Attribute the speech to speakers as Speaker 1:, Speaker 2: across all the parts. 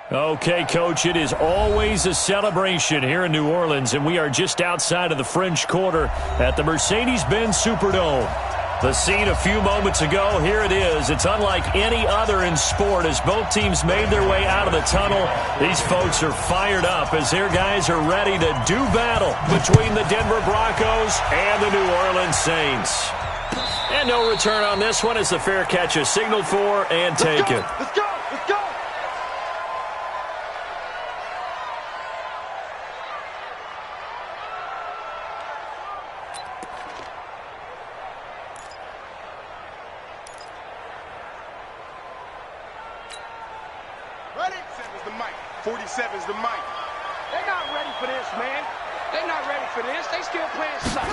Speaker 1: Okay, Coach, it is always a celebration here in New Orleans, and we are just outside of the French Quarter at the Mercedes-Benz Superdome. The scene a few moments ago, here it is. It's unlike any other in sport as both teams made their way out of the tunnel. These folks are fired up as their guys are ready to do battle between the Denver Broncos and the New Orleans Saints. And no return on this one as the fair catch is signaled for and taken.
Speaker 2: Let's go! Let's go! Ready? 7's the mic. 47's the mic.
Speaker 3: They're not ready for this, man. They're not ready for this. They still playing suck.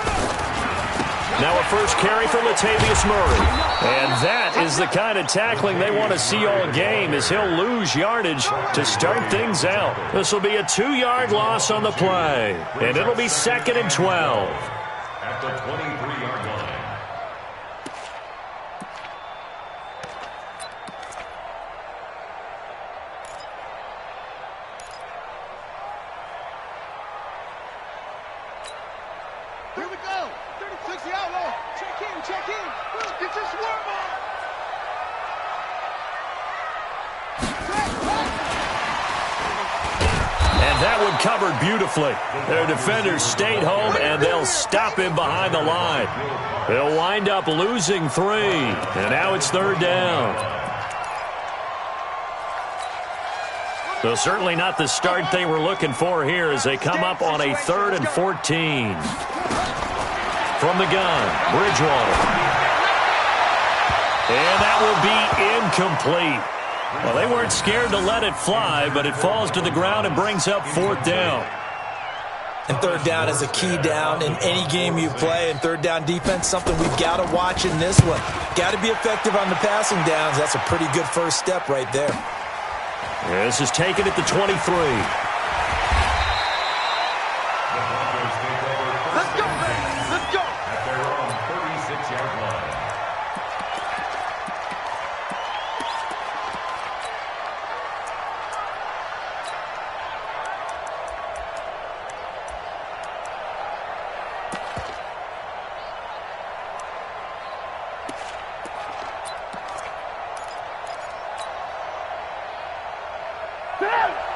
Speaker 1: Now a first carry for Latavius Murray. And that is the kind of tackling they want to see all game as he'll lose yardage to start things out. This will be a 2-yard loss on the play. And it'll be 2nd and 12.
Speaker 4: At the 23-yard line.
Speaker 2: Here we go. 36 the outlaw. Check in, check in. Get your swarm on.
Speaker 1: And that one covered beautifully. Their defenders stayed home, and they'll stop him behind the line. They'll wind up losing 3. And now it's 3rd down. So certainly not the start they were looking for here as they come up on a 3rd and 14. From the gun, Bridgewater. And that will be incomplete. Well, they weren't scared to let it fly, but it falls to the ground and brings up 4th down.
Speaker 5: And 3rd down is a key down in any game you play. And 3rd down defense, something we've got to watch in this one. Got to be effective on the passing downs. That's a pretty good first step right there.
Speaker 1: This is taken at the 23.
Speaker 2: Let's go, baby. Let's go.
Speaker 4: At their own 36-yard line.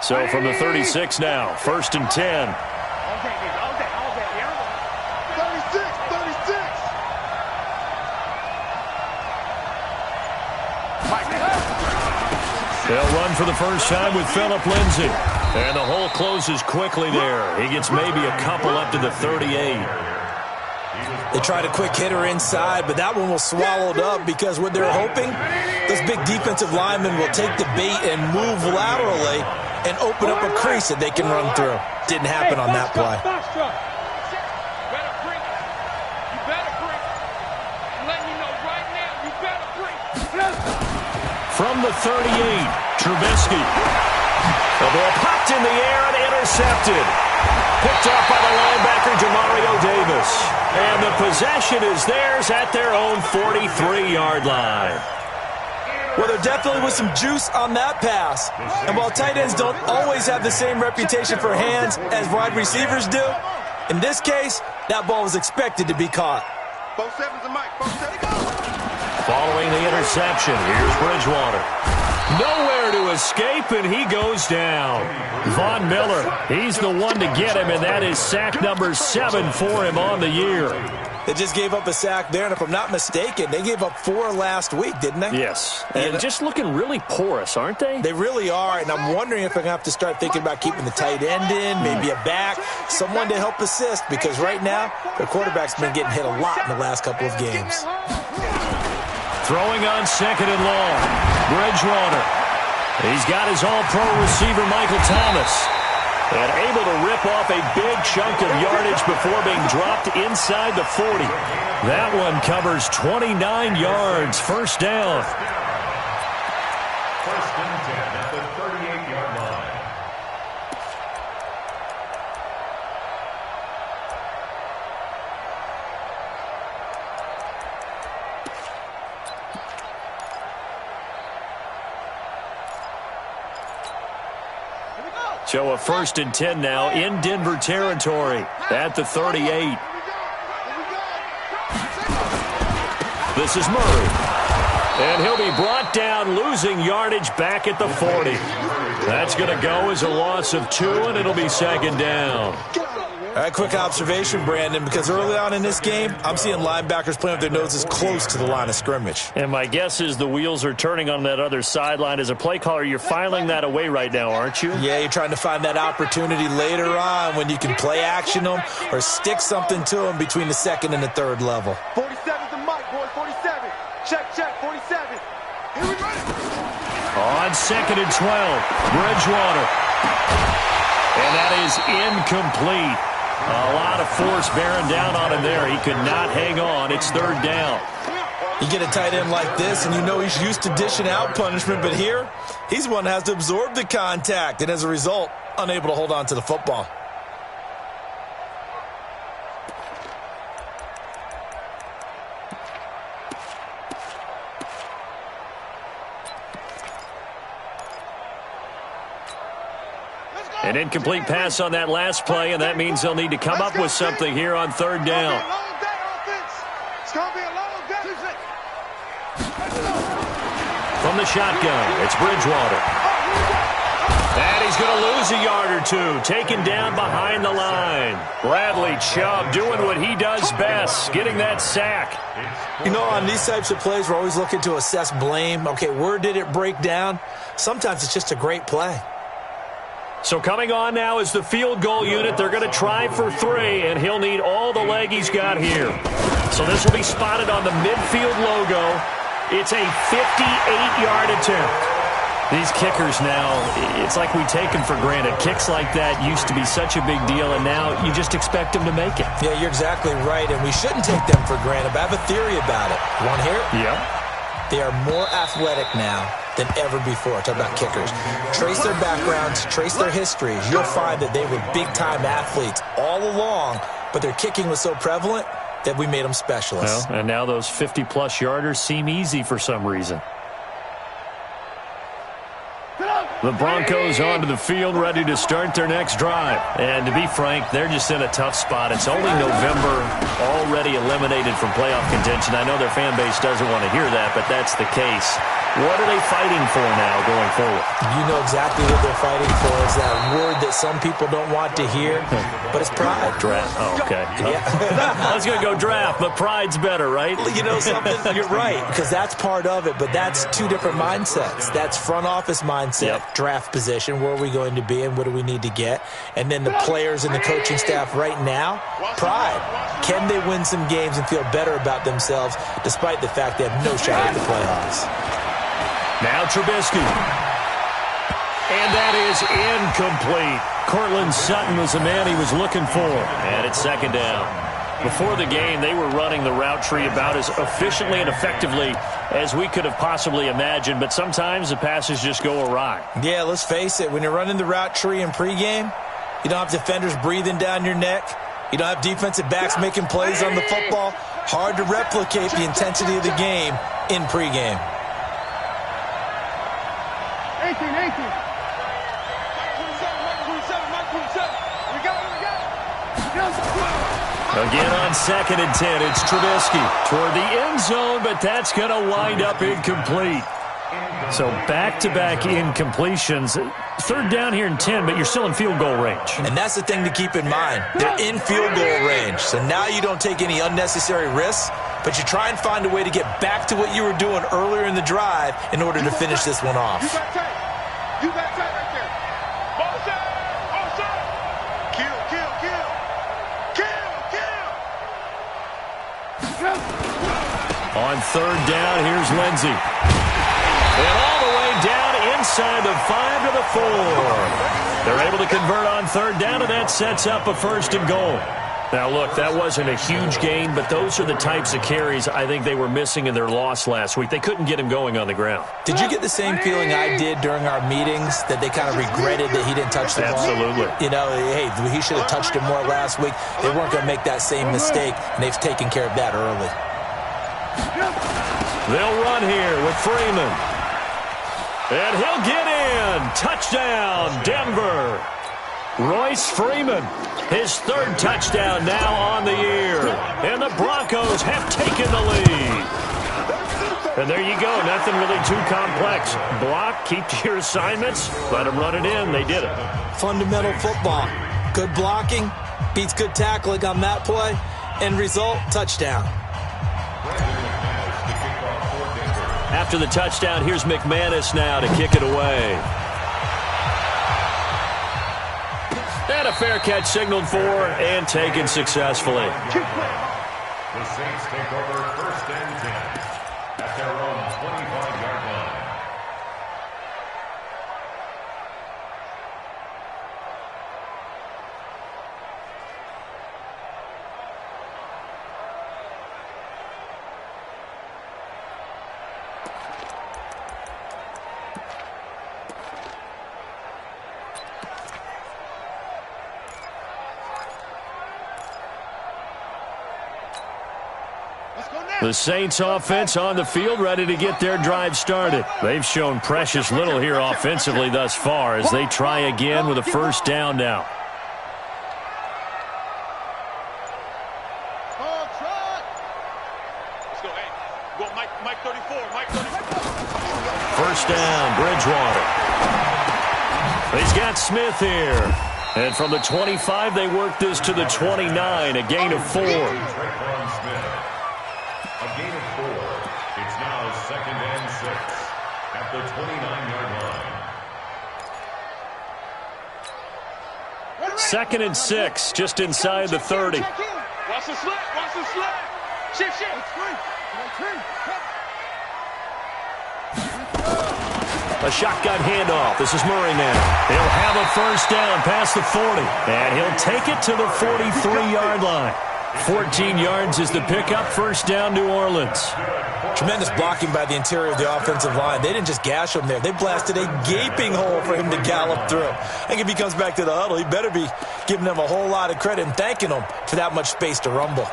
Speaker 1: So from the 36 now, 1st and 10.
Speaker 3: All day, yeah.
Speaker 2: 36, 36.
Speaker 1: They'll run for the first time with Phillip Lindsay. And the hole closes quickly there. He gets maybe a couple up to the 38.
Speaker 5: They tried a quick hitter inside, but that one was swallowed up because what they're hoping, those big defensive linemen will take the bait and move laterally and open up a crease that they can run through. Didn't happen on that play.
Speaker 3: Better bring it. You better bring it. I'm letting you know right now, you better bring it.
Speaker 1: From the 38, Trubisky. The ball popped in the air and intercepted. Picked up by the linebacker, Demario Davis. And the possession is theirs at their own 43-yard line.
Speaker 5: Well, there definitely was some juice on that pass. And while tight ends don't always have the same reputation for hands as wide receivers do, in this case, that ball was expected to be caught.
Speaker 2: 47's the mic. 47.
Speaker 1: Following the interception, here's Bridgewater. Nowhere to escape, and he goes down. Von Miller, he's the one to get him, and that is sack number 7 for him on the year.
Speaker 5: They just gave up a sack there, and if I'm not mistaken, they gave up 4 last week, didn't they?
Speaker 1: Yes, and just looking really porous, aren't they?
Speaker 5: They really are, and I'm wondering if I'm going to have to start thinking about keeping the tight end in, maybe a back, someone to help assist, because right now, their quarterback's been getting hit a lot in the last couple of games.
Speaker 1: Throwing on 2nd and long, Bridgewater. He's got his all-pro receiver, Michael Thomas. And able to rip off a big chunk of yardage before being dropped inside the 40. That one covers 29 yards. First down.
Speaker 4: First and 10 at the 38-yard line.
Speaker 1: So a 1st and 10 now in Denver territory at the 38. This is Murray. And he'll be brought down, losing yardage back at the 40. That's going to go as a loss of 2, and it'll be 2nd down.
Speaker 5: All right, quick observation, Brandon, because early on in this game, I'm seeing linebackers playing with their noses close to the line of scrimmage.
Speaker 1: And my guess is the wheels are turning on that other sideline. As a play caller, you're filing that away right now, aren't you?
Speaker 5: Yeah, you're trying to find that opportunity later on when you can play action them or stick something to them between the 2nd and the 3rd level.
Speaker 2: 47's the mic, boy. 47. Check, 47. Here we go.
Speaker 1: On 2nd and 12, Bridgewater. And that is incomplete. A lot of force bearing down on him there. He could not hang on. It's 3rd down.
Speaker 5: You get a tight end like this, and you know he's used to dishing out punishment, but here, he's one that has to absorb the contact, and as a result, unable to hold on to the football.
Speaker 1: An incomplete pass on that last play, and that means they'll need to come up with something here on 3rd down. From the shotgun, it's Bridgewater. And he's going to lose a yard or 2, taken down behind the line. Bradley Chubb doing what he does best, getting that sack.
Speaker 5: You know, on these types of plays, we're always looking to assess blame. Okay, where did it break down? Sometimes it's just a great play.
Speaker 1: So coming on now is the field goal unit. They're going to try for 3, and he'll need all the leg he's got here. So this will be spotted on the midfield logo. It's a 58-yard attempt. These kickers now, it's like we take them for granted. Kicks like that used to be such a big deal, and now you just expect them to make it.
Speaker 5: Yeah, you're exactly right, and we shouldn't take them for granted, but I have a theory about it. You want to hear it?
Speaker 1: Yeah.
Speaker 5: They are more athletic now than ever before. Talk about kickers. Trace their backgrounds, trace their histories. You'll find that they were big-time athletes all along, but their kicking was so prevalent that we made them specialists.
Speaker 1: Well, and now those 50-plus yarders seem easy for some reason. The Broncos onto the field, ready to start their next drive. And to be frank, they're just in a tough spot. It's only November, already eliminated from playoff contention. I know their fan base doesn't want to hear that, but that's the case. What are they fighting for now going forward?
Speaker 5: You know exactly what they're fighting for. Is that word that some people don't want to hear, but it's pride.
Speaker 1: Draft. Oh, okay.
Speaker 5: Yeah.
Speaker 1: I was going to go draft, but pride's better, right?
Speaker 5: You know something? You're right, because that's part of it, but that's 2 different mindsets. That's front office mindset, draft position, where are we going to be and what do we need to get? And then the players and the coaching staff right now, pride. Can they win some games and feel better about themselves despite the fact they have no shot at the playoffs?
Speaker 1: Now Trubisky. And that is incomplete. Cortland Sutton was the man he was looking for. And it's 2nd down. Before the game, they were running the route tree about as efficiently and effectively as we could have possibly imagined, but sometimes the passes just go awry.
Speaker 5: Yeah, let's face it. When you're running the route tree in pregame, you don't have defenders breathing down your neck. You don't have defensive backs making plays on the football. Hard to replicate the intensity of the game in pregame.
Speaker 2: 18. We got it.
Speaker 1: Again on 2nd and 10, it's Trubisky toward the end zone, but that's going to wind up incomplete. So back-to-back incompletions. 3rd down here in 10, but you're still in field goal range.
Speaker 5: And that's the thing to keep in mind. They're in field goal range. So now you don't take any unnecessary risks, but you try and find a way to get back to what you were doing earlier in the drive in order to finish this one off.
Speaker 2: You got tight. You got tight right there. Ball shot. Kill.
Speaker 1: On 3rd down, here's Lindsey. And all the way down inside the 5 to the 4. They're able to convert on 3rd down, and that sets up a 1st and goal. Now, look, that wasn't a huge gain, but those are the types of carries I think they were missing in their loss last week. They couldn't get him going on the ground.
Speaker 5: Did you get the same feeling I did during our meetings, that they kind of regretted that he didn't touch the ball?
Speaker 1: Absolutely.
Speaker 5: You know, hey, he should have touched it more last week. They weren't going to make that same mistake, and they've taken care of that early.
Speaker 1: They'll run here with Freeman. And he'll get in. Touchdown, Denver. Royce Freeman, his third touchdown now on the year. And the Broncos have taken the lead. And there you go. Nothing really too complex. Block, keep to your assignments, let them run it in. They did it.
Speaker 5: Fundamental football. Good blocking, beats good tackling on that play. End result, touchdown.
Speaker 1: After the touchdown, here's McManus now to kick it away. And a fair catch signaled for and taken successfully.
Speaker 4: The Saints take over 1st and 10 at their own 25-yard line.
Speaker 1: The Saints offense on the field, ready to get their drive started. They've shown precious little here offensively thus far as they try again with a first down now.
Speaker 3: Let's go, hey. Go, Mike 34, Mike 34.
Speaker 1: First down, Bridgewater. He's got Smith here. And from the 25, they work this to the 29, a gain of 4.
Speaker 4: A gain of 4. It's now 2nd and 6 at the 29-yard line.
Speaker 1: 2nd and 6, just inside the 30.
Speaker 3: Watch the slap, watch the slap. Shift.
Speaker 1: A shotgun handoff. This is Murray now. He'll have a first down past the 40. And he'll take it to the 43-yard line. 14 yards is the pickup. First down, New Orleans.
Speaker 5: Tremendous blocking by the interior of the offensive line. They didn't just gash him there. They blasted a gaping hole for him to gallop through. I think if he comes back to the huddle, he better be giving them a whole lot of credit and thanking them for that much space to rumble.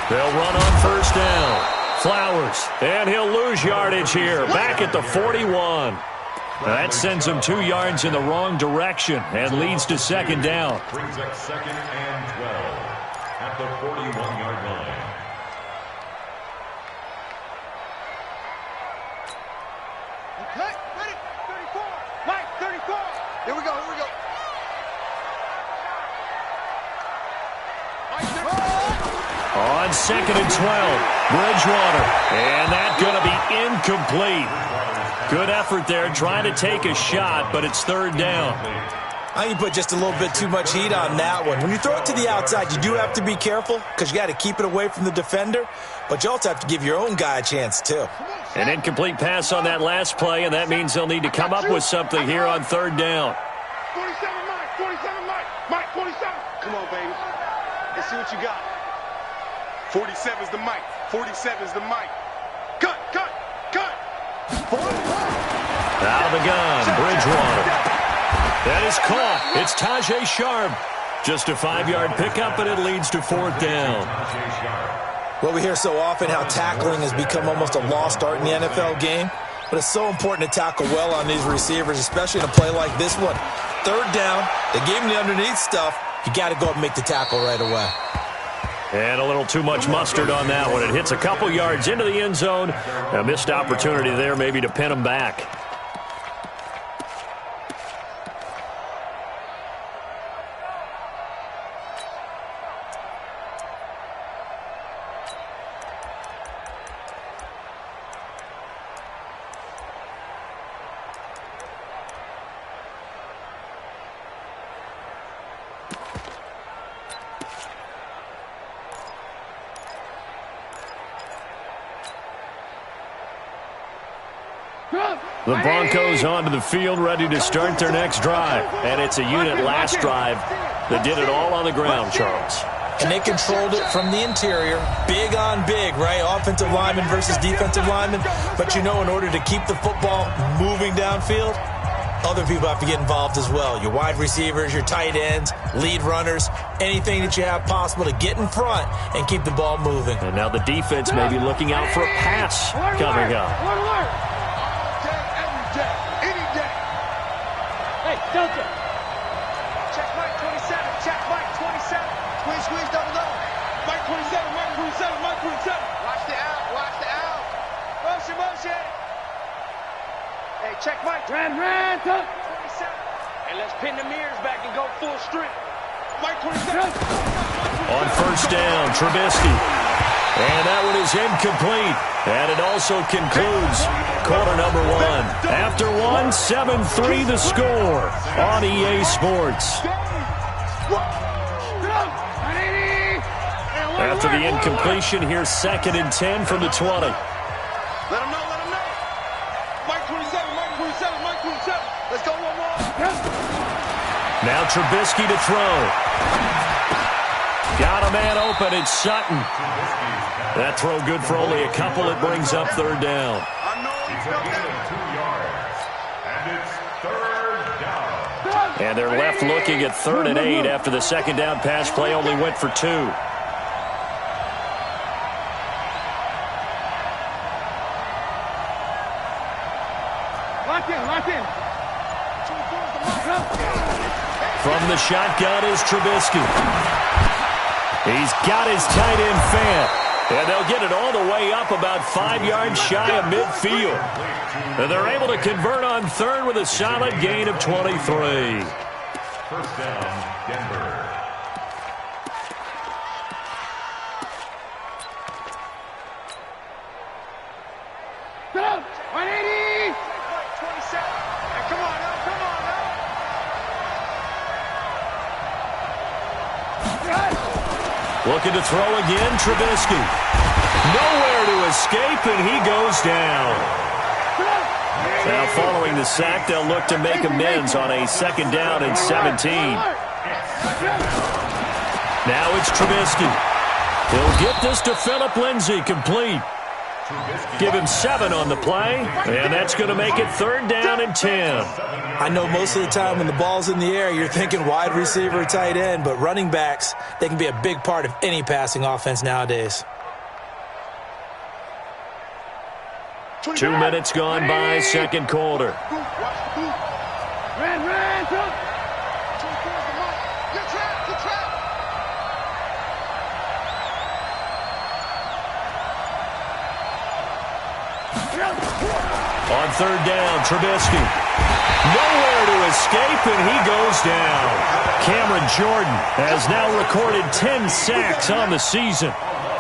Speaker 1: They'll run on first down. Flowers, and he'll lose yardage here, back at the 41. That sends him 2 yards in the wrong direction and leads to second down.
Speaker 4: Brings up 2nd and 12 at the 41-yard line.
Speaker 2: Okay, ready, 34. Mike, 34. Here we go.
Speaker 1: On 2nd and 12, Bridgewater. And that's going to be incomplete. Good effort there, trying to take a shot, but it's third down.
Speaker 5: I think you put just a little bit too much heat on that one. When you throw it to the outside, you do have to be careful because you got to keep it away from the defender, but you also have to give your own guy a chance too.
Speaker 1: An incomplete pass on that last play, and that means they'll need to come up with something here on third down.
Speaker 3: 47 Mike. Mike, 47. Come on, baby. Let's see what you got. 47's the Mike. 47's the Mike. Cut.
Speaker 1: Out of the gun, Bridgewater. That is caught. It's Tajay Sharp. Just a 5-yard pickup, and it leads to fourth down.
Speaker 5: Well, we hear so often how tackling has become almost a lost art in the NFL game, but it's so important to tackle well on these receivers, especially in a play like this one. Third down, they gave him the underneath stuff. You got to go up and make the tackle right away.
Speaker 1: And a little too much mustard on that one. It hits a couple yards into the end zone. A missed opportunity there maybe to pin him back. The Broncos onto the field, ready to start their next drive. And it's a unit last drive that did it all on the ground, Charles.
Speaker 5: And they controlled it from the interior, big on big, right? Offensive lineman versus defensive lineman. But you know, in order to keep the football moving downfield, other people have to get involved as well. Your wide receivers, your tight ends, lead runners, anything that you have possible to get in front and keep the ball moving.
Speaker 1: And now the defense may be looking out for a pass coming up.
Speaker 2: Every day, any day. Hey, Delta. Check Mike 27. Check Mike 27. Squeeze, double up. Mike 27, Mike 27, Mike 27. Watch the out, watch the out. Motion. Hey, check Mike. Ran, 27. Hey, let's pin the mirrors back and go full strip. Mike 27.
Speaker 1: On first down, Trubisky. And that one is incomplete. And it also concludes quarter number one. After one, 7-3 the score on EA Sports. After the incompletion, here's 2nd and 10 from the 20.
Speaker 2: Let him know. Mike 27, Mike 27, Mike 27. Let's go one more.
Speaker 1: Now Trubisky to throw. Got a man open. It's Sutton. That throw good for only a couple. It brings up 3rd down.
Speaker 4: He's a gain of 2 yards. And it's 3rd down.
Speaker 1: And they're left looking at 3rd and 8 after the 2nd down pass play only went for 2.
Speaker 2: Lock in.
Speaker 1: From the shotgun is Trubisky. He's got his tight end Fant. And they'll get it all the way up about 5 yards shy of midfield. And they're able to convert on 3rd with a solid gain of 23.
Speaker 4: First down, Denver.
Speaker 2: Go! 180! 27. Hey, come on now.
Speaker 1: Looking to throw again, Trubisky. Nowhere to escape, and he goes down. Now, following the sack, they'll look to make amends on a 2nd down and 17. Now it's Trubisky. He'll get this to Phillip Lindsay, complete. Give him 7 on the play, and that's going to make it 3rd down and 10.
Speaker 5: I know most of the time when the ball's in the air, you're thinking wide receiver, tight end, but running backs, they can be a big part of any passing offense nowadays.
Speaker 1: 2 minutes gone by, 2nd quarter.
Speaker 2: Ran, throw.
Speaker 1: On 3rd down, Trubisky. Nowhere to escape, and he goes down. Cameron Jordan has now recorded 10 sacks on the season.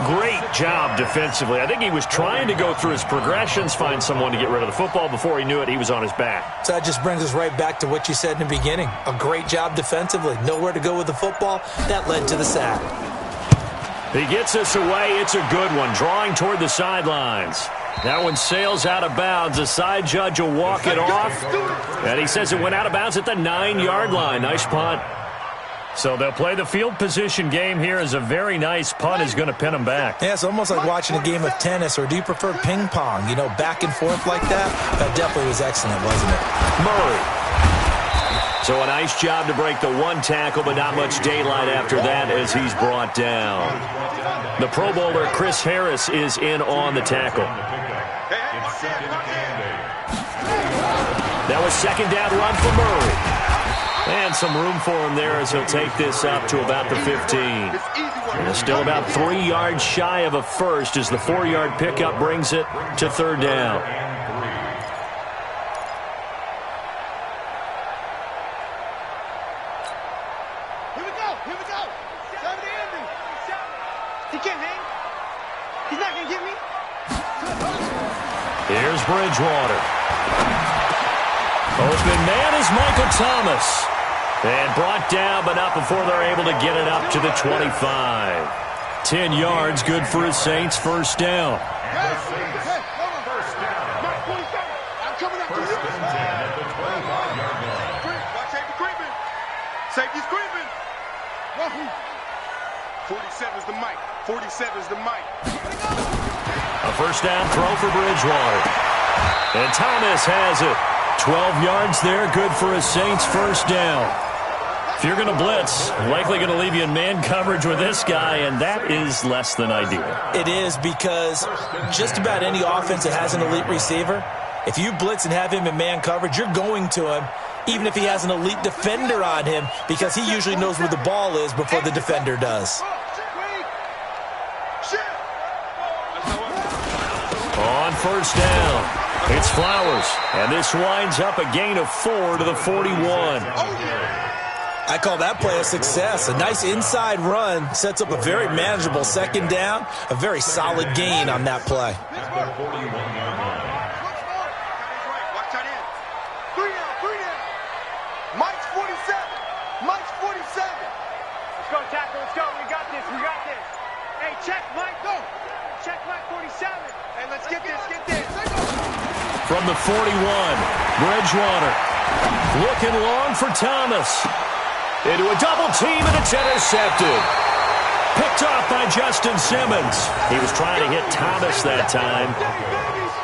Speaker 1: Great job defensively. I think he was trying to go through his progressions, find someone to get rid of the football. Before he knew it, he was on his back.
Speaker 5: So that just brings us right back to what you said in the beginning. A great job defensively. Nowhere to go with the football. That led to the sack.
Speaker 1: He gets this away. It's a good one, drawing toward the sidelines. That one sails out of bounds. The side judge will walk it off. And he says it went out of bounds at the 9-yard line. Nice punt. So they'll play the field position game here as a very nice punt is going to pin them back.
Speaker 5: Yeah, it's almost like watching a game of tennis, or do you prefer ping pong? You know, back and forth like that? That definitely was excellent, wasn't it?
Speaker 1: Murray. So a nice job to break the 1 tackle, but not much daylight after that as he's brought down. The Pro Bowler Chris Harris is in on the tackle. That was 2nd down run for Murray. And some room for him there as he'll take this up to about the 15. And still about 3 yards shy of a first as the 4-yard pickup brings it to 3rd down.
Speaker 2: Here we go. 70 Andy. He can't hang. He's not going to get me.
Speaker 1: Here's Bridgewater. Open man is Michael Thomas. And brought down, but not before they're able to get it up to the 25. 10 yards, good for his Saints. First down.
Speaker 4: First down.
Speaker 2: I'm coming up to you.
Speaker 4: First and 10 at the 25-yard line.
Speaker 3: Watch safety creeping. Safety's creeping. 47's the mic. 47's the mic.
Speaker 1: A first down throw for Bridgewater. And Thomas has it. 12 yards there, good for a Saints first down. If you're going to blitz, likely going to leave you in man coverage with this guy, and that is less than ideal.
Speaker 5: It is, because just about any offense that has an elite receiver, if you blitz and have him in man coverage, you're going to him, even if he has an elite defender on him, because he usually knows where the ball is before the defender does.
Speaker 1: On first down, it's Flowers, and this winds up a gain of 4 to the 41.
Speaker 5: I call that play a success. A nice inside run sets up a very manageable second down, a very solid gain on that play.
Speaker 2: Mike's 47. Mike's 47. Let's go, tackle. Let's go. We got this. We got this. Hey, check, Mike. Go. Check, Mike 47. Hey, let's get this. Get this.
Speaker 1: From the 41, Bridgewater looking long for Thomas. Into a double team, and it's intercepted. Picked off by Justin Simmons. He was trying to hit Thomas that time.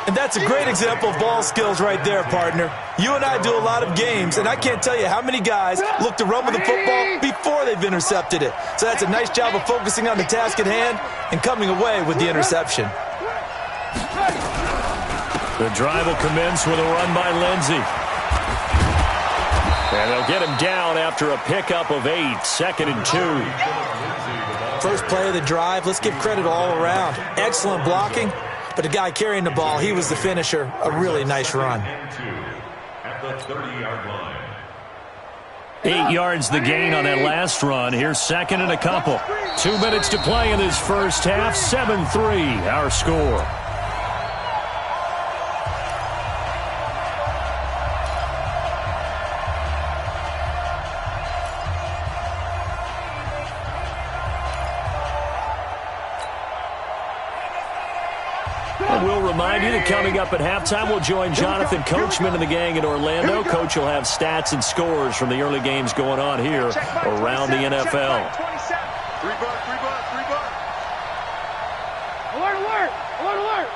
Speaker 5: And that's a great example of ball skills right there, partner. You and I do a lot of games, and I can't tell you how many guys look to run with the football before they've intercepted it. So that's a nice job of focusing on the task at hand and coming away with the interception.
Speaker 1: The drive will commence with a run by Lindsey. And they'll get him down after a pickup of 8, 2nd and 2.
Speaker 5: First play of the drive, let's give credit all around. Excellent blocking, but the guy carrying the ball, he was the finisher. A really nice run.
Speaker 4: At the 30-yard line.
Speaker 1: 8 yards the gain on that last run. Here's 2nd and a couple. 2 minutes to play in this first half. 7-3, our score. We'll remind you that coming up at halftime, we'll join Jonathan Coachman and the gang in Orlando. Coach will have stats and scores from the early games going on here around the NFL.
Speaker 2: 3 bucks, 3 bucks, 3 bucks. Alert, alert, alert, alert.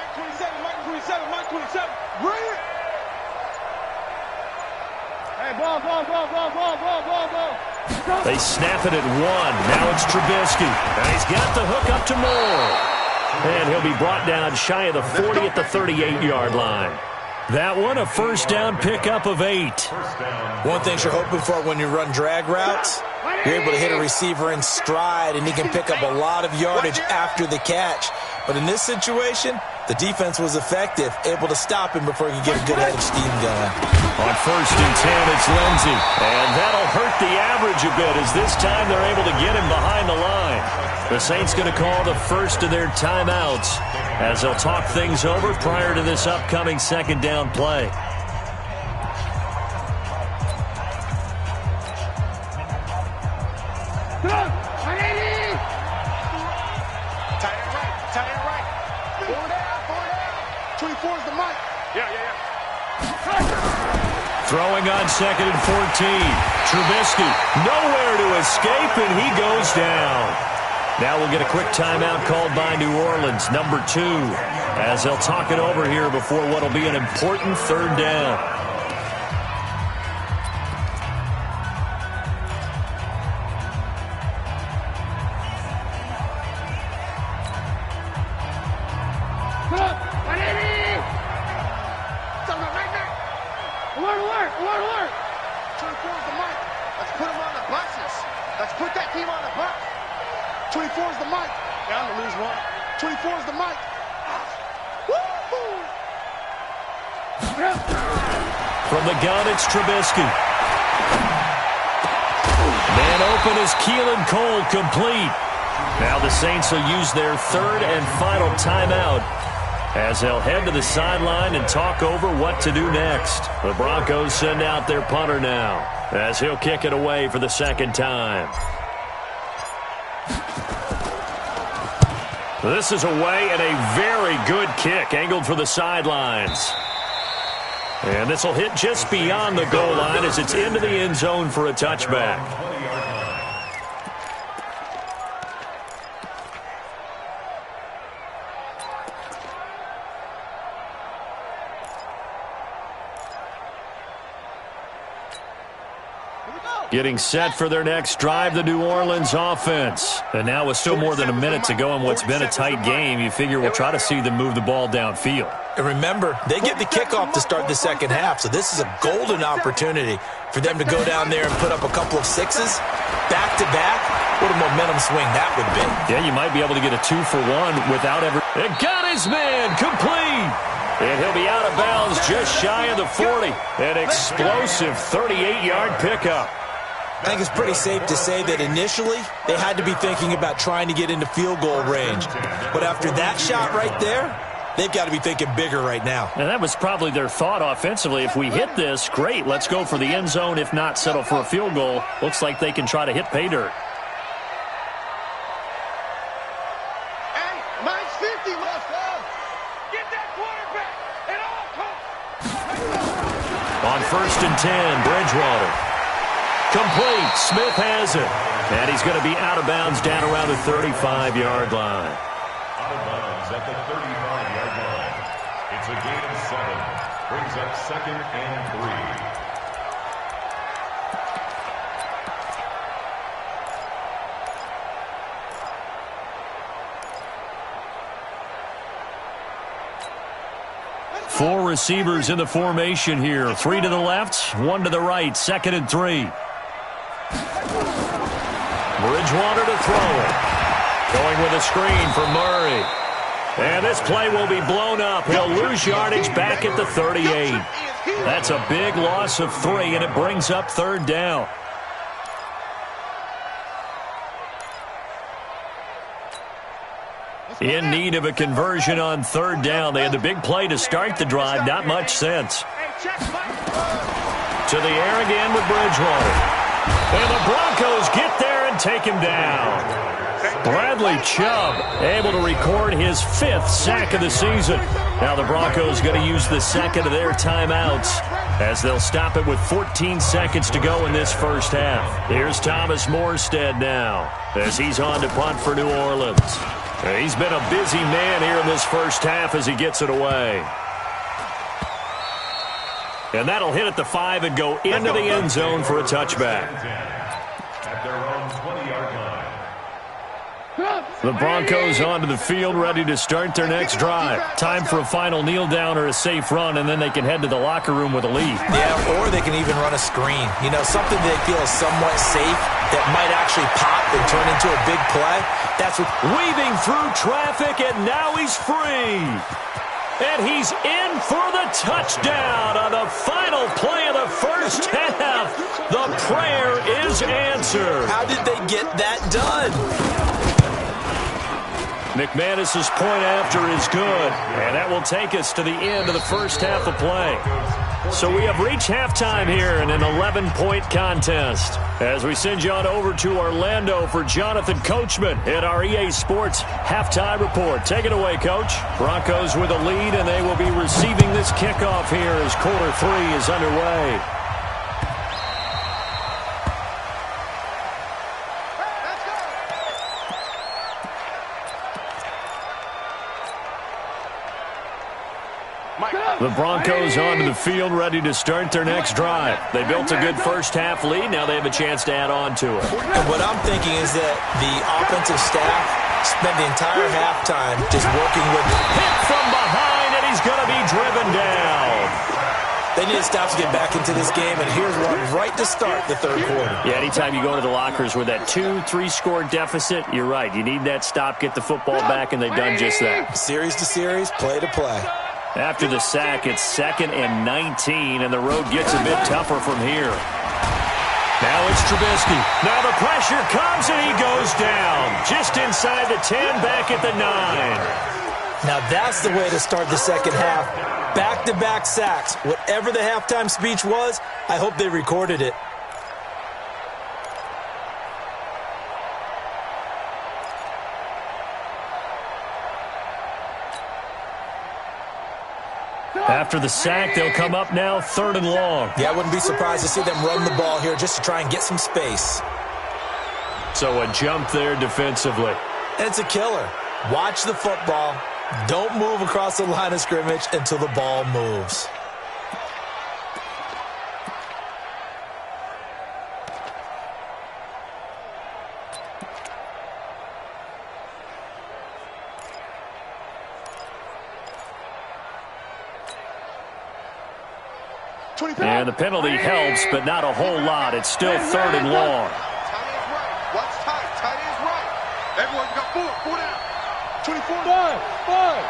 Speaker 2: Mike 27, Mike 27, Mike 27. Bring it. Hey, ball, ball, ball, ball, ball, ball, ball, ball.
Speaker 1: They snap it at 1. Now it's Trubisky. And he's got the hook up to Moore. And he'll be brought down shy of the 40 at the 38-yard line. That one, a first down pickup of 8.
Speaker 5: One thing you're hoping for when you run drag routes, you're able to hit a receiver in stride, and he can pick up a lot of yardage after the catch. But in this situation, the defense was effective, able to stop him before he could get a good head of steam going.
Speaker 1: On 1st and 10, it's Lindsey. And that'll hurt the average a bit, as this time they're able to get him behind the line. The Saints going to call the first of their timeouts as they'll talk things over prior to this upcoming second down play.
Speaker 2: Tight end right. 4 down. 24 is the mic. Yeah.
Speaker 1: Throwing on 2nd and 14. Trubisky nowhere to escape, and he goes down. Now we'll get a quick timeout called by New Orleans, number 2, as they'll talk it over here before what will be an important 3rd down.
Speaker 2: Alert. 24 is the mic. Let's put him on the buses. Let's put that team on the bus. 24 is the mic. Down to lose 1. 24 is the mic.
Speaker 1: From the gun, it's Trubisky. Man open is Keelan Cole, complete. Now the Saints will use their 3rd and final timeout as they'll head to the sideline and talk over what to do next. The Broncos send out their punter now as he'll kick it away for the 2nd time. This is away, and a very good kick angled for the sidelines. And this will hit just beyond the goal line as it's into the end zone for a touchback. Getting set for their next drive, the New Orleans offense. And now with still more than a minute to go in what's been a tight game, you figure we'll try to see them move the ball downfield.
Speaker 5: And remember, they get the kickoff to start the second half, so this is a golden opportunity for them to go down there and put up a couple of sixes back-to-back. What a momentum swing that would be.
Speaker 1: Yeah, you might be able to get a 2-for-1 without ever... It got his man complete! And he'll be out of bounds just shy of the 40. An explosive 38-yard pickup.
Speaker 5: I think it's pretty safe to say that initially they had to be thinking about trying to get into field goal range. But after that shot right there, they've got to be thinking bigger right now.
Speaker 1: And that was probably their thought offensively. If we hit this, great, let's go for the end zone. If not, settle for a field goal. Looks like they can try to hit pay dirt.
Speaker 2: Hey, mine's 50, motherfucker. Get that quarterback at all costs.
Speaker 1: On 1st and 10, Bridgewater. Complete. Smith has it. And he's going to be out of bounds down around the 35-yard line.
Speaker 4: Out of bounds at the 35-yard line. It's a gain of 7. Brings up 2nd and 3.
Speaker 1: 4 receivers in the formation here. 3 to the left, 1 to the right. 2nd and 3. Bridgewater to throw it. Going with a screen for Murray. And this play will be blown up. He'll lose yardage back at the 38. That's a big loss of 3, and it brings up 3rd down. In need of a conversion on 3rd down. They had the big play to start the drive. Not much sense. To the air again with Bridgewater. And the Broncos get there and take him down. Bradley Chubb able to record his 5th sack of the season. Now the Broncos going to use the second of their timeouts as they'll stop it with 14 seconds to go in this first half. Here's Thomas Morstead now as he's on to punt for New Orleans. He's been a busy man here in this first half as he gets it away. And that'll hit at the 5 and go into the end zone for a touchback.
Speaker 4: At their own 20-yard line.
Speaker 1: The Broncos onto the field, ready to start their next drive. Time for a final kneel down or a safe run, and then they can head to the locker room with a lead.
Speaker 5: Yeah, or they can even run a screen. You know, something they feel is somewhat safe that might actually pop and turn into a big play. That's what...
Speaker 1: Weaving through traffic, and now he's free. And he's in for the touchdown on the final play of the first half. The prayer is answered.
Speaker 5: How did they get that done?
Speaker 1: McManus's point after is good, and that will take us to the end of the first half of play. So we have reached halftime here in an 11-point contest. As we send you on over to Orlando for Jonathan Coachman at our EA Sports Halftime Report. Take it away, Coach. Broncos with a lead, and they will be receiving this kickoff here as quarter 3 is underway. The Broncos onto the field, ready to start their next drive. They built a good first-half lead. Now they have a chance to add on to it.
Speaker 5: And what I'm thinking is that the offensive staff spent the entire halftime just working with...
Speaker 1: Hit from behind, and he's going to be driven down.
Speaker 5: They need to stop to get back into this game, and here's one right to start the 3rd quarter.
Speaker 1: Yeah, anytime you go into the lockers with that 2-3-score deficit, you're right. You need that stop, get the football back, and they've done just that.
Speaker 5: Series to series, play to play.
Speaker 1: After the sack, it's 2nd and 19, and the road gets a bit tougher from here. Now it's Trubisky. Now the pressure comes, and he goes down. Just inside the 10, back at the 9.
Speaker 5: Now that's the way to start the second half. Back-to-back sacks. Whatever the halftime speech was, I hope they recorded it.
Speaker 1: After the sack, they'll come up now 3rd and long.
Speaker 5: Yeah, I wouldn't be surprised to see them run the ball here just to try and get some space.
Speaker 1: So a jump there defensively.
Speaker 5: And it's a killer. Watch the football. Don't move across the line of scrimmage until the ball moves.
Speaker 1: And the penalty helps, but not a whole lot. It's still 3rd and long.
Speaker 3: Watch tight. Tight is right. Everyone got 4. 4 down. 24. 5.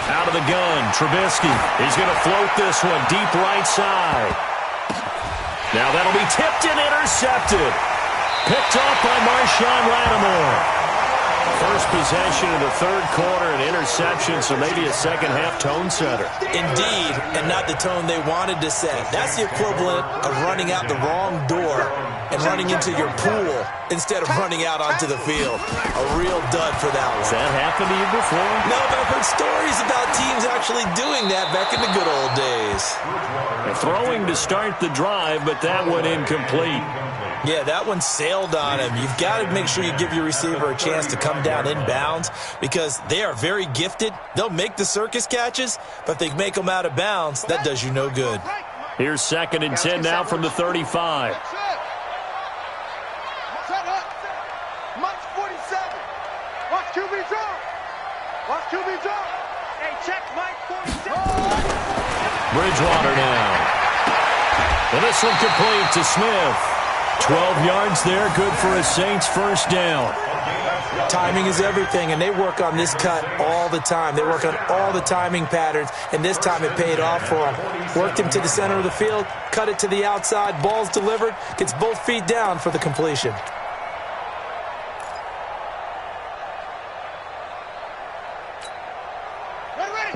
Speaker 1: Out of the gun, Trubisky. He's going to float this one deep right side. Now that'll be tipped and intercepted. Picked off by Marshawn Lattimore. First possession of the 3rd quarter, an interception, so maybe a second-half tone setter.
Speaker 5: Indeed, and not the tone they wanted to set. That's the equivalent of running out the wrong door and running into your pool instead of running out onto the field. A real dud for that one.
Speaker 1: Has that happened to you before?
Speaker 5: No, but I've heard stories about teams actually doing that back in the good old days.
Speaker 1: Throwing to start the drive, but that one incomplete.
Speaker 5: Yeah, that one sailed on him. You've got to make sure you give your receiver a chance to come down inbounds because they are very gifted. They'll make the circus catches, but if they make them out of bounds, that does you no good.
Speaker 1: Here's 2nd and 10 now from the 35.
Speaker 2: Mike's 47. Watch QB drop. Watch QB drop. Hey, check Mike 47.
Speaker 1: Bridgewater now. And this one complete to Smith. 12 yards there, good for a Saints first down.
Speaker 5: Timing is everything, and they work on this cut all the time. They work on all the timing patterns, and this time it paid off for them. Worked him to the center of the field, cut it to the outside, ball's delivered, gets both feet down for the completion.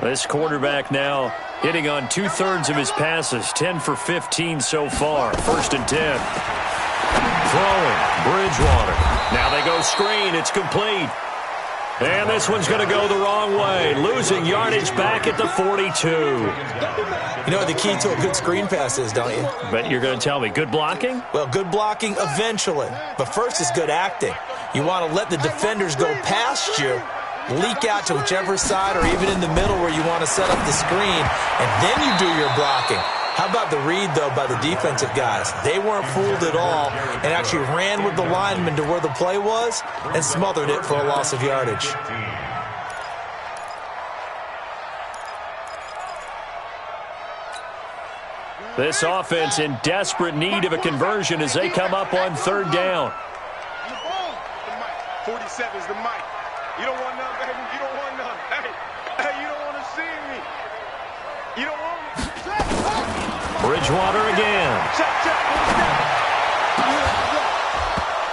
Speaker 1: This quarterback now hitting on 2/3 of his passes, 10 for 15 so far. 1st and 10. Throwing, Bridgewater. Now they go screen, it's complete. And this one's going to go the wrong way, losing yardage back at the 42.
Speaker 5: You know what the key to a good screen pass is, don't you?
Speaker 1: But you're going to tell me, good blocking?
Speaker 5: Well, good blocking eventually. But first is good acting. You want to let the defenders go past you, leak out to whichever side or even in the middle where you want to set up the screen, and then you do your blocking. How about the read, though, by the defensive guys? They weren't fooled at all and actually ran with the lineman to where the play was and smothered it for a loss of yardage.
Speaker 1: This offense in desperate need of a conversion as they come up on 3rd down.
Speaker 3: 47's the mic. You don't want none, baby. You don't want none. Hey, you don't want to see me. You don't want me.
Speaker 1: Bridgewater again.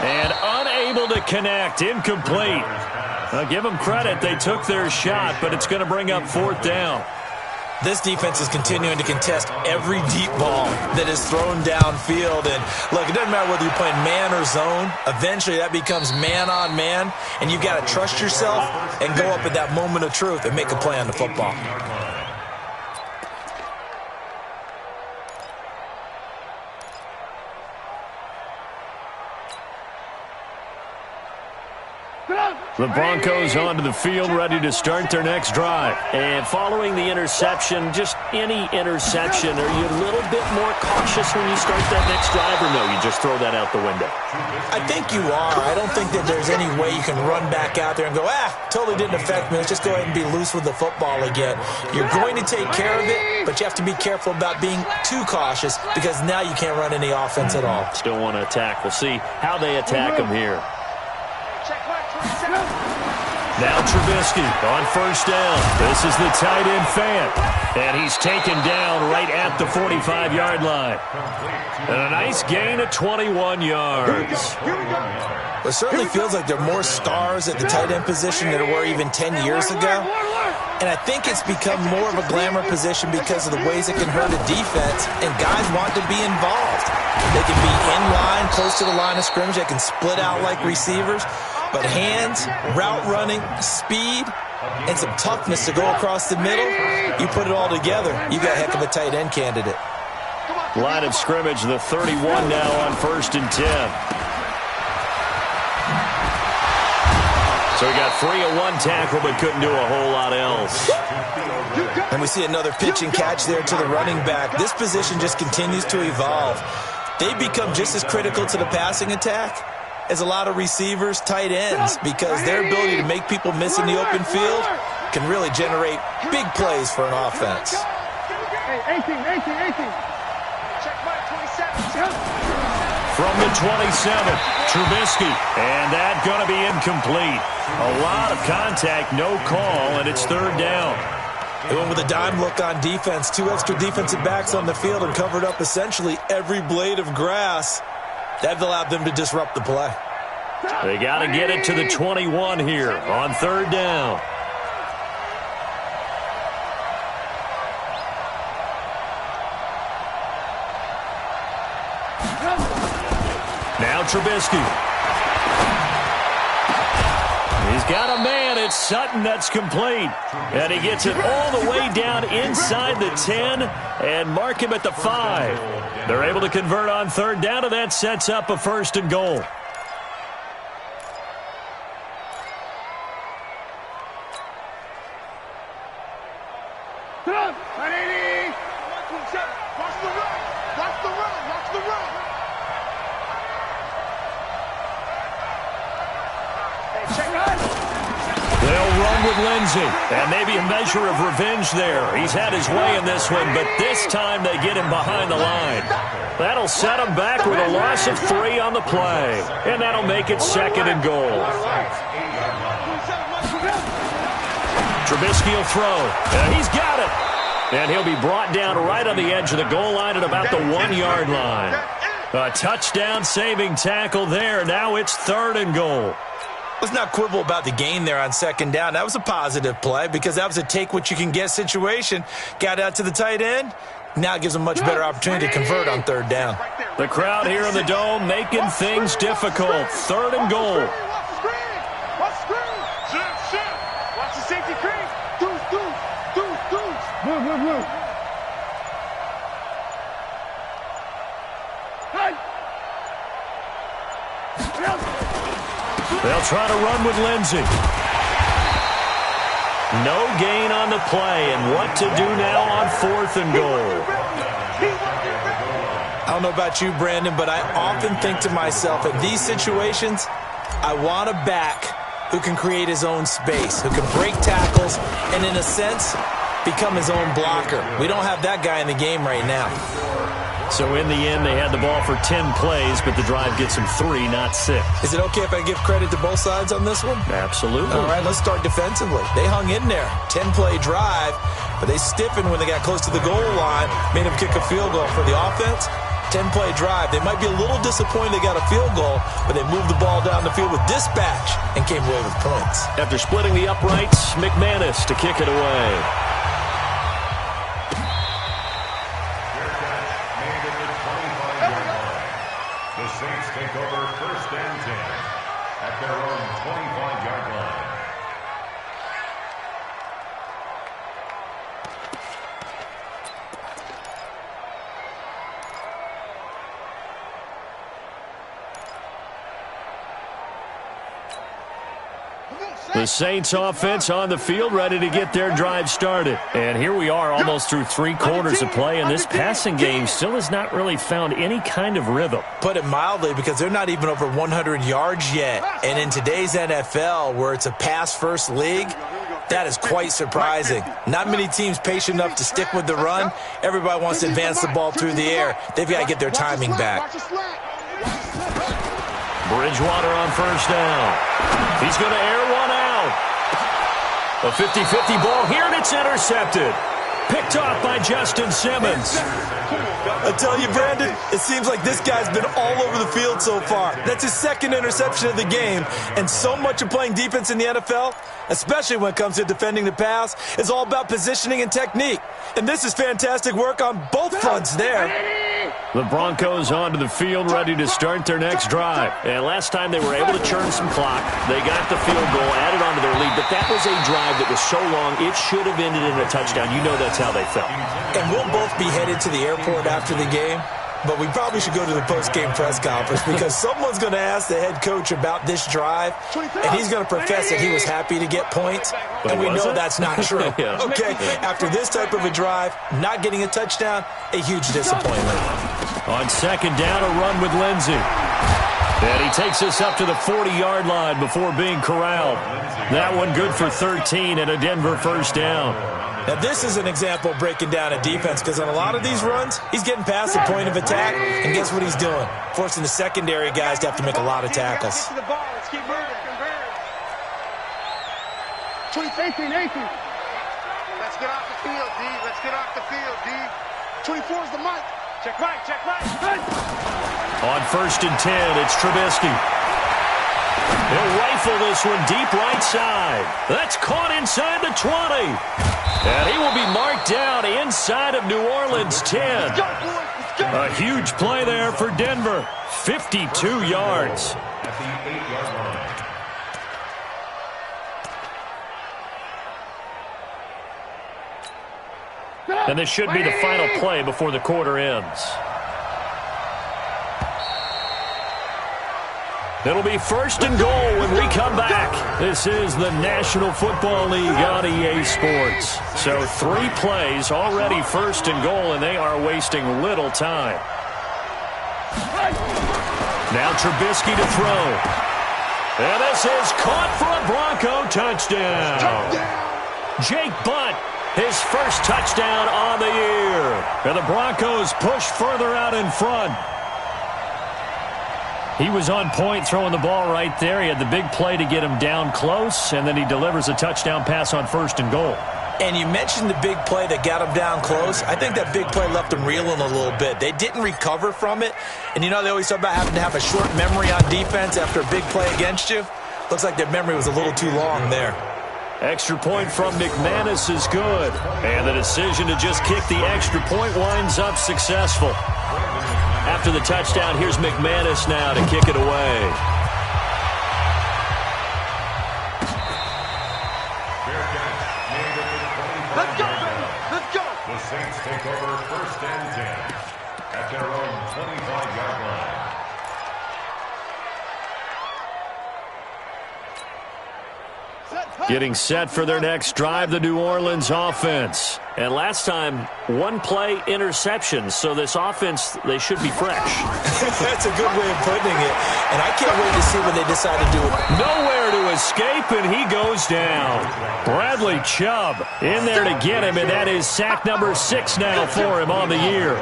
Speaker 1: And unable to connect. Incomplete. I'll give them credit. They took their shot, but it's going to bring up 4th down.
Speaker 5: This defense is continuing to contest every deep ball that is thrown downfield. And, look, it doesn't matter whether you're playing man or zone. Eventually, that becomes man on man, and you've got to trust yourself and go up at that moment of truth and make a play on the football.
Speaker 1: The Broncos onto the field, ready to start their next drive. And following the interception, just any interception, are you a little bit more cautious when you start that next drive, or no, you just throw that out the window?
Speaker 5: I think you are. I don't think that there's any way you can run back out there and go, totally didn't affect me. Let's just go ahead and be loose with the football again. You're going to take care of it, but you have to be careful about being too cautious because now you can't run any offense at all.
Speaker 1: Still want to attack. We'll see how they attack them here. Now Trubisky on 1st down. This is the tight end Fant. And he's taken down right at the 45-yard line. And a nice gain of 21 yards.
Speaker 5: It certainly feels like there are more stars at the tight end position than there were even 10 years ago. And I think it's become more of a glamour position because of the ways it can hurt a defense, and guys want to be involved. They can be in line, close to the line of scrimmage. They can split out like receivers. But hands, route running, speed, and some toughness to go across the middle, you put it all together, you got a heck of a tight end candidate.
Speaker 1: Line of scrimmage, the 31 now on 1st and 10. So he got free of one tackle but couldn't do a whole lot else.
Speaker 5: And we see another pitch and catch there to the running back. This position just continues to evolve. They become just as critical to the passing attack as a lot of receivers, tight ends, because their ability to make people miss in the open field can really generate big plays for an offense.
Speaker 2: Hey, 18. Check Mike, 27.
Speaker 1: From the 27, Trubisky. And that's going to be incomplete. A lot of contact, no call, and it's third down.
Speaker 5: They went with a dime look on defense. 2 extra defensive backs on the field and covered up essentially every blade of grass. That allowed them to disrupt the play.
Speaker 1: They got to get it to the 21 here on third down. Now Trubisky. He's got a man. It's Sutton that's complete. And he gets it all the way down inside the 10 and mark him at the 5. They're able to convert on third down, and that sets up a first and goal. They'll run with Lindsey, and maybe a measure of revenge there. He's had his way in this one, but this time they get him behind the line. That'll set him back with a loss of 3 on the play, and that'll make it second and goal. Trubisky will throw. He's got it. And he'll be brought down right on the edge of the goal line at about the 1-yard line. A touchdown-saving tackle there. Now it's third and goal.
Speaker 5: Let's not quibble about the gain there on second down. That was a positive play because that was a take-what-you-can-get situation. Got out to the tight end. Now it gives them a much better opportunity to convert on third down.
Speaker 1: The crowd here in the Dome making things difficult. Third and goal.
Speaker 2: Watch the safety crease. Deuce. Move.
Speaker 1: They'll try to run with Lindsey. No gain on the play, and what to do now on fourth and goal.
Speaker 5: I don't know about you, Brandon, but I often think to myself, in these situations, I want a back who can create his own space, who can break tackles, and in a sense, become his own blocker. We don't have that guy in the game right now.
Speaker 1: So in the end, they had the ball for 10 plays, but the drive gets them 3, not 6.
Speaker 5: Is it okay if I give credit to both sides on this one?
Speaker 1: Absolutely.
Speaker 5: All right, let's start defensively. They hung in there. 10-play drive, but they stiffened when they got close to the goal line, made them kick a field goal. For the offense, 10-play drive. They might be a little disappointed they got a field goal, but they moved the ball down the field with dispatch and came away with points.
Speaker 1: After splitting the uprights, McManus to kick it away.
Speaker 4: The Saints take over first and 10 at their own 25-yard line.
Speaker 1: The Saints offense on the field, ready to get their drive started. And here we are almost through 3 quarters of play, and this passing game still has not really found any kind of rhythm.
Speaker 5: Put it mildly, because they're not even over 100 yards yet. And in today's NFL, where it's a pass-first league, that is quite surprising. Not many teams patient enough to stick with the run. Everybody wants to advance the ball through the air. They've got to get their timing back.
Speaker 1: Bridgewater on first down. He's going to air one out. A 50-50 ball here, and it's intercepted. Picked off by Justin Simmons.
Speaker 5: I tell you, Brandon, it seems like this guy's been all over the field so far. That's his second interception of the game. And so much of playing defense in the NFL, especially when it comes to defending the pass, is all about positioning and technique. And this is fantastic work on both fronts there.
Speaker 1: The Broncos onto the field, ready to start their next drive. And last time they were able to churn some clock. They got the field goal, added onto their lead. But that was a drive that was so long, it should have ended in a touchdown. You know that's how they felt.
Speaker 5: And we'll both be headed to the airport after the game. But we probably should go to the post-game press conference because someone's going to ask the head coach about this drive, and he's going to profess that he was happy to get points, and we know that's not true.
Speaker 1: Yeah.
Speaker 5: Okay, after this type of a drive, not getting a touchdown, a huge disappointment.
Speaker 1: On second down, a run with Lindsey. And he takes us up to the 40-yard line before being corralled. That one good for 13 and a Denver first down.
Speaker 5: Now, this is an example of breaking down a defense because on a lot of these runs, he's getting past the point of attack, and guess what he's doing? Forcing the secondary guys to have to make a lot of tackles.
Speaker 2: Let's keep moving.
Speaker 3: 18. Let's get off the field, D. Let's get off the field, D. 24 is the mic.
Speaker 2: Check right.
Speaker 1: On 1st and 10, it's Trubisky. He'll rifle this one deep right side. That's caught inside the 20. And he will be marked down inside of New Orleans 10.
Speaker 2: Let's go, boys. Let's go.
Speaker 1: A huge play there for Denver. 52 yards.
Speaker 4: At the 8-yard line.
Speaker 1: And this should be the final play before the quarter ends. It'll be 1st and goal when we come back. This is the National Football League on EA Sports. So 3 plays already 1st and goal, and they are wasting little time. Now Trubisky to throw. And this is caught for a Bronco touchdown. Jake Butt, his first touchdown on the year. And the Broncos push further out in front. He was on point throwing the ball right there. He had the big play to get him down close, and then he delivers a touchdown pass on 1st and goal.
Speaker 5: And you mentioned the big play that got him down close. I think that big play left him reeling a little bit. They didn't recover from it. And you know they always talk about having to have a short memory on defense after a big play against you. Looks like their memory was a little too long there.
Speaker 1: Extra point from McManus is good. And the decision to just kick the extra point winds up successful. After the touchdown, here's McManus now to kick it away.
Speaker 2: Let's go, baby. Let's go.
Speaker 4: The Saints take over 1st and 10 at their own 25-yard line.
Speaker 1: Getting set for their next drive, the New Orleans offense. And last time, 1 play interception. So this offense, they should be fresh.
Speaker 5: That's a good way of putting it. And I can't wait to see what they decide to do with it.
Speaker 1: Nowhere to escape, and he goes down. Bradley Chubb in there to get him, and that is sack number 6 now for him on the year.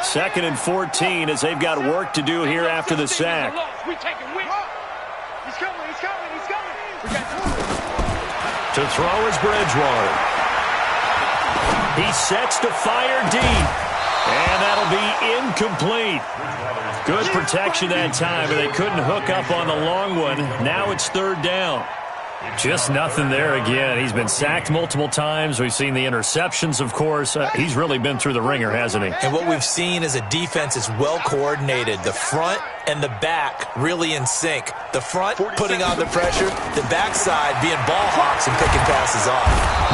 Speaker 1: 2nd and 14 as they've got work to do here after the sack.
Speaker 2: We take him with. He's coming. We got
Speaker 1: To throw is Bridgewater. He sets to fire deep. And that'll be incomplete. Good protection that time, but they couldn't hook up on the long one. Now it's 3rd down. Just nothing there again. He's been sacked multiple times. We've seen the interceptions, of course. He's really been through the ringer, hasn't he?
Speaker 5: And what we've seen is a defense is well coordinated. The front and the back really in sync. The front putting on the pressure, the backside being ball hawks and picking passes off.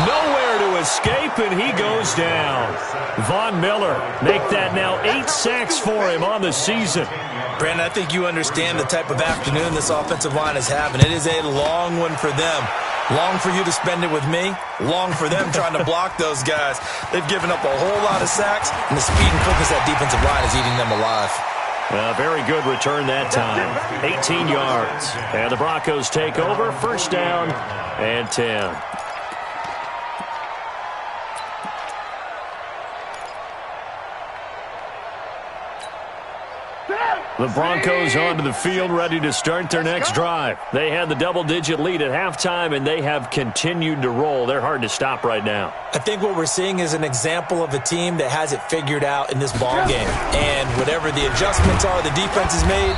Speaker 1: Nowhere to escape, and he goes down. Von Miller make that now 8 sacks for him on the season.
Speaker 5: Brandon, I think you understand the type of afternoon this offensive line is having. It is a long one for them. Long for you to spend it with me. Long for them trying to block those guys. They've given up a whole lot of sacks, and the speed and quickness of that defensive line is eating them alive.
Speaker 1: Very good return that time. 18 yards. And the Broncos take over. 1st down and 10. The Broncos onto the field, ready to start their next drive. They had the double-digit lead at halftime, and they have continued to roll. They're hard to stop right now.
Speaker 5: I think what we're seeing is an example of a team that has it figured out in this ball game. And whatever the adjustments are the defense has made,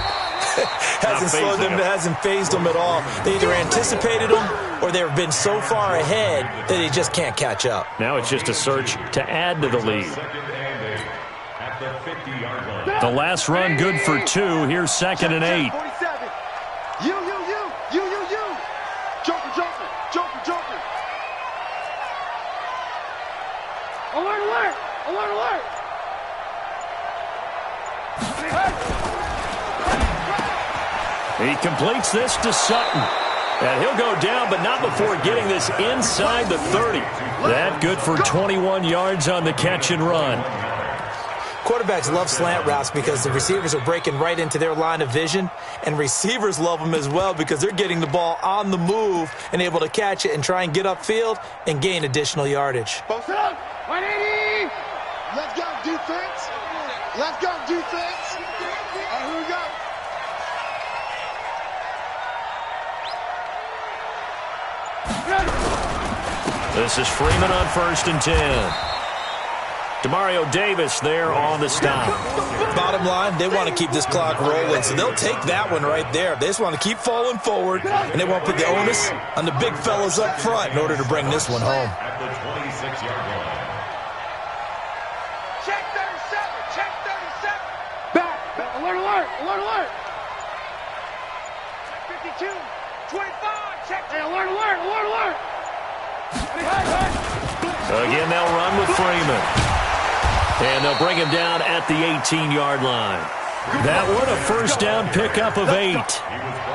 Speaker 5: hasn't slowed them, hasn't phased them at all. They either anticipated them or they've been so far ahead that they just can't catch up.
Speaker 1: Now it's just a search to add to the lead.
Speaker 4: The 50-yard line.
Speaker 1: The last run good for 2. Here's 2nd and 8.
Speaker 2: 47. You. Joker. Alert.
Speaker 1: He completes this to Sutton. And he'll go down, but not before getting this inside the 30. That good for 21 yards on the catch and run.
Speaker 5: Quarterbacks love slant routes because the receivers are breaking right into their line of vision, and receivers love them as well because they're getting the ball on the move and able to catch it and try and get upfield and gain additional yardage.
Speaker 2: Post it up. 180. Let's go, defense. Let's go, defense. And here we go.
Speaker 1: This is Freeman on 1st and 10. Demario Davis there on the stop.
Speaker 5: Bottom line, they want to keep this clock rolling, so they'll take that one right there. They just want to keep falling forward, and they want to put the onus on the big fellas up front in order to bring this one home.
Speaker 4: At the 26-yard line.
Speaker 2: Check 37. Check 37. Back. Alert, alert. Alert, alert. Check 52. 25. Check. Hey, alert, alert. Alert, alert.
Speaker 1: Again, they'll run with Freeman. And they'll bring him down at the 18-yard line. That one, a first down pickup of 8.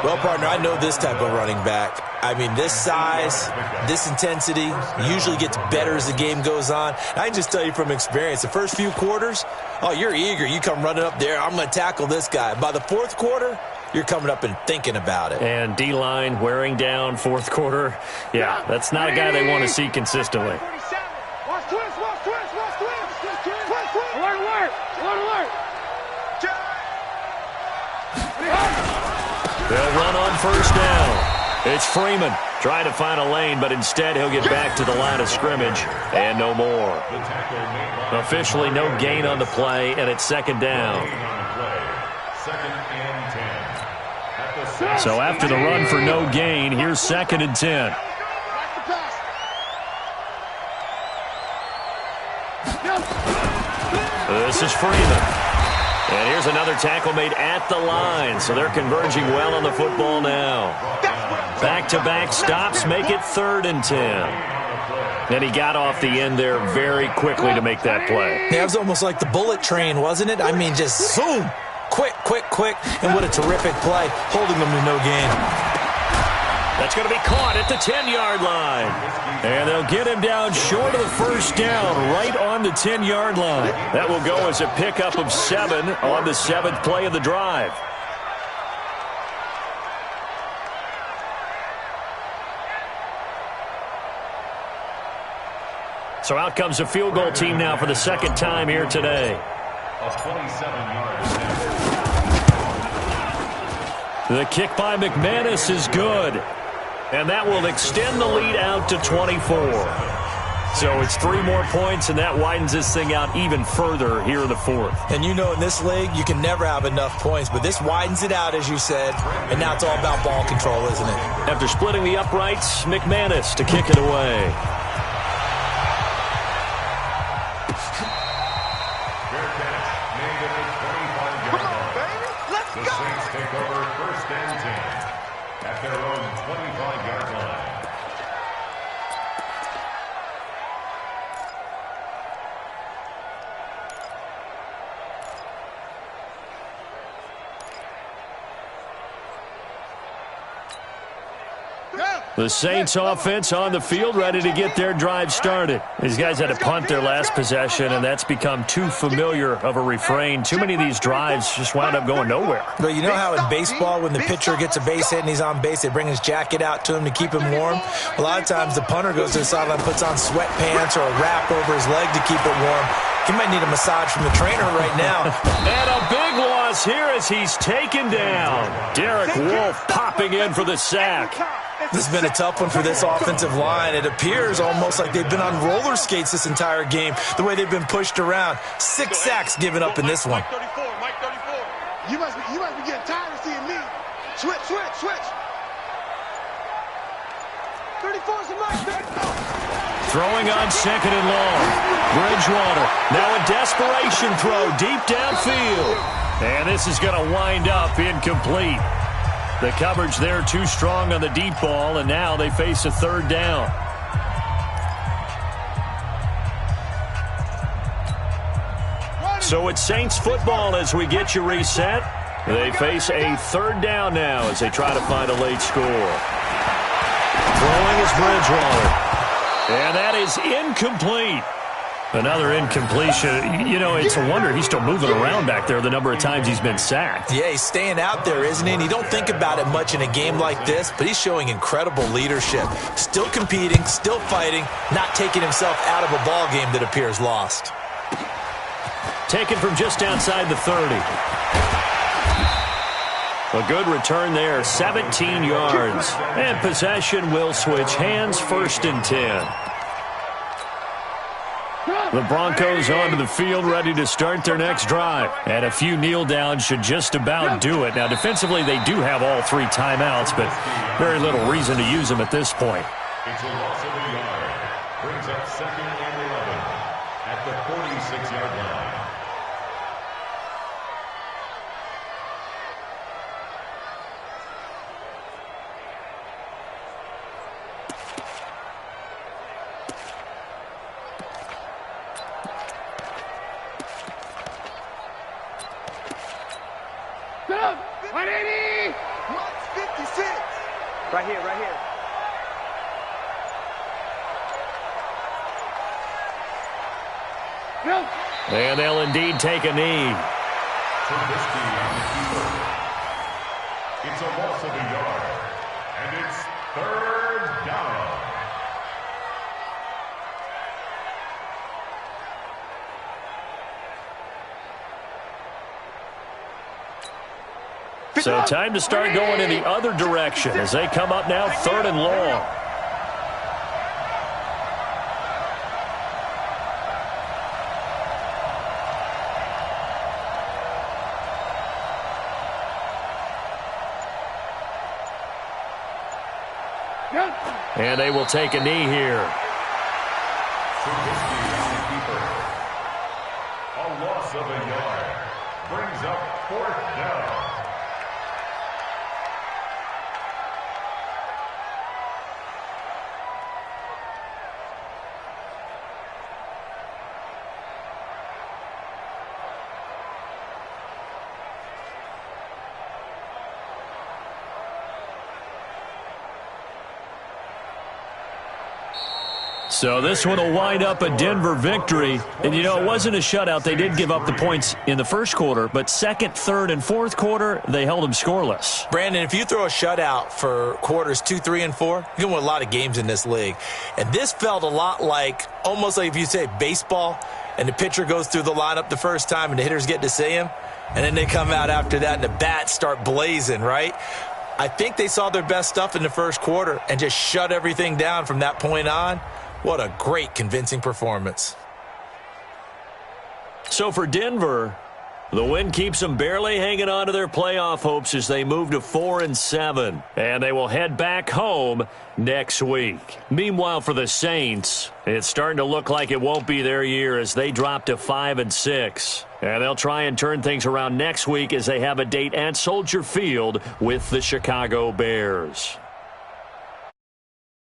Speaker 5: Well, partner, I know this type of running back. I mean, this size, this intensity usually gets better as the game goes on. I can just tell you from experience, the first few quarters, oh, you're eager. You come running up there, I'm going to tackle this guy. By the fourth quarter, you're coming up and thinking about it.
Speaker 1: And D-line wearing down fourth quarter. Yeah, that's not a guy they want to see consistently.
Speaker 2: Watch twist, watch twist, watch twist. Twist, twist. Alert, alert. Alert, alert.
Speaker 1: They'll run on first down. It's Freeman trying to find a lane, but instead he'll get back to the line of scrimmage and no more. Officially no gain on the play, and it's second down. So after the run for no gain, here's 2nd and 10. This is Freeman. And here's another tackle made at the line, so they're converging well on the football now. Back-to-back stops make it 3rd and 10. And he got off the end there very quickly to make that play.
Speaker 5: Yeah, it was almost like the bullet train, wasn't it? I mean, just zoom. Quick, quick, quick. And what a terrific play, holding them to no gain.
Speaker 1: That's going to be caught at the 10-yard line. And they'll get him down short of the first down, right on the 10-yard line. That will go as a pickup of 7 on the 7th play of the drive. So out comes a field goal team now for the second time here today.
Speaker 4: A 27-yard attempt.
Speaker 1: The kick by McManus is good. And that will extend the lead out to 24. So it's 3 more points, and that widens this thing out even further here in the 4th.
Speaker 5: And you know in this league, you can never have enough points, but this widens it out, as you said, and now it's all about ball control, isn't it?
Speaker 1: After splitting the uprights, McManus to kick it away.
Speaker 4: Fair catch made at the 25-yard line. The Saints take over 1st and 10 at their own 25-yard line.
Speaker 1: The Saints offense on the field, ready to get their drive started. These guys had to punt their last possession, and that's become too familiar of a refrain. Too many of these drives just wound up going nowhere.
Speaker 5: But you know how in baseball, when the pitcher gets a base hit and he's on base, they bring his jacket out to him to keep him warm? A lot of times the punter goes to the sideline, puts on sweatpants or a wrap over his leg to keep it warm. He might need a massage from the trainer right now.
Speaker 1: And a big loss here as he's taken down. Derek Wolfe popping in for the sack.
Speaker 5: This has been a tough one for this offensive line. It appears almost like they've been on roller skates this entire game, the way they've been pushed around. 6 sacks given up in this one.
Speaker 2: Mike 34, Mike 34. You must be getting tired of seeing me. Switch, switch, switch. 34's the Mike.
Speaker 1: Throwing on 2nd and long. Bridgewater now a desperation throw deep downfield. And this is going to wind up incomplete. The coverage there too strong on the deep ball, and now they face a 3rd down. So it's Saints football as we get you reset. They face a 3rd down now as they try to find a late score. Throwing is Bridgewater. And that is incomplete. Another incompletion. You know, it's a wonder he's still moving around back there the number of times he's been sacked.
Speaker 5: Yeah, he's staying out there, isn't he? And you don't think about it much in a game like this, but he's showing incredible leadership. Still competing, still fighting, not taking himself out of a ball game that appears lost.
Speaker 1: Taken from just outside the 30. A good return there, 17 yards. And possession will switch hands, 1st and 10. The Broncos onto the field, ready to start their next drive. And a few kneel downs should just about do it. Now, defensively, they do have all 3 timeouts, but very little reason to use them at this point.
Speaker 4: It's a loss of a yard. Brings up 2nd and 11 at the 46-yard line.
Speaker 2: Right here, right here. No.
Speaker 1: And they'll indeed take a knee.
Speaker 4: Trubisky on the keeper. It's a loss of a yard. And it's 3rd down.
Speaker 1: So time to start going in the other direction as they come up now 3rd and long. And they will take a knee here.
Speaker 4: Trubisky on the keeper. A loss of a yard. Brings up 4th down.
Speaker 1: So this one will wind up a Denver victory. And, you know, it wasn't a shutout. They did give up the points in the first quarter, but 2nd, 3rd, and 4th quarter, they held them scoreless.
Speaker 5: Brandon, if you throw a shutout for quarters 2, 3, and 4, you can win a lot of games in this league. And this felt a lot like, almost like if you say baseball, and the pitcher goes through the lineup the first time and the hitters get to see him, and then they come out after that and the bats start blazing, right? I think they saw their best stuff in the first quarter and just shut everything down from that point on. What a great, convincing performance.
Speaker 1: So for Denver, the win keeps them barely hanging on to their playoff hopes as they move to 4-7. And they will head back home next week. Meanwhile, for the Saints, it's starting to look like it won't be their year as they drop to 5-6. And they'll try and turn things around next week as they have a date at Soldier Field with the Chicago Bears.